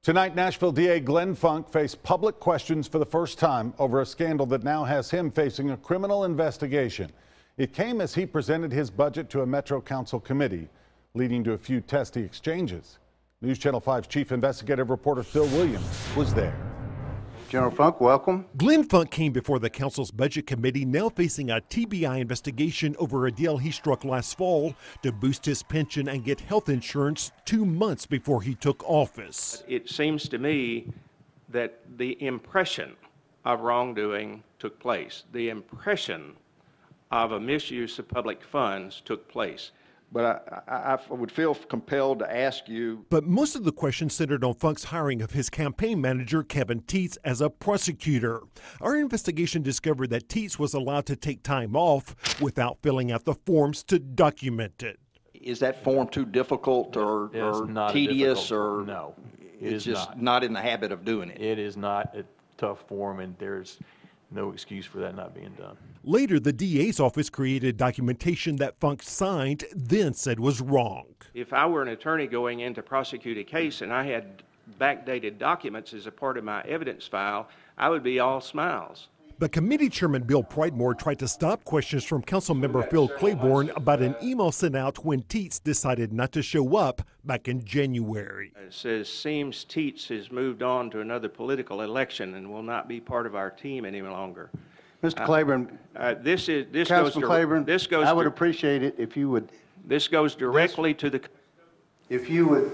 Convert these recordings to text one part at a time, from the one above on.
Tonight, Nashville DA Glenn Funk faced public questions for the first time over a scandal that now has him facing a criminal investigation. It came as he presented his budget to a Metro Council committee, leading to a few testy exchanges. News Channel 5 Chief Investigative Reporter Phil Williams was there. General Funk, welcome. Glenn Funk came before the council's budget committee, now facing a TBI investigation over a deal he struck last fall to boost his pension and get health insurance 2 months before he took office. It seems to me that the impression of wrongdoing took place. The impression of a misuse of public funds took place. But I would feel compelled to ask you. But most of the questions centered on Funk's hiring of his campaign manager, Kevin Teets, as a prosecutor. Our investigation discovered that Teets was allowed to take time off without filling out the forms to document it. Is that form too difficult or tedious or? No, it's just not in the habit of doing it. It is not a tough form, and there's no excuse for that not being done. Later, the DA's office created documentation that Funk signed, then said was wrong. If I were an attorney going in to prosecute a case and I had backdated documents as a part of my evidence file, I would be all smiles. But committee chairman Bill Pridemore tried to stop questions from council member Phil Claiborne about an email sent out when Teets decided not to show up back in January. It says, seems Teets has moved on to another political election and will not be part of our team any longer. Mr. Claiborne, Councilman Claiborne, I would appreciate it if you would. This goes directly to the. If you would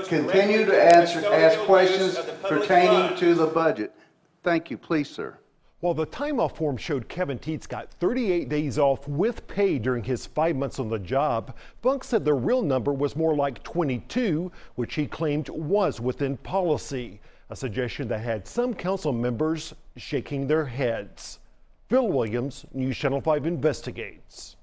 continue to ask questions pertaining to the budget. Thank you, please, sir. While the time-off form showed Kevin Teets got 38 days off with pay during his 5 months on the job, Funk said the real number was more like 22, which he claimed was within policy, a suggestion that had some council members shaking their heads. Phil Williams, News Channel 5 investigates.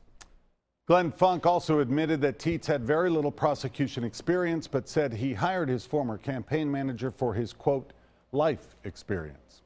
Glenn Funk also admitted that Teets had very little prosecution experience, but said he hired his former campaign manager for his, quote, life experience.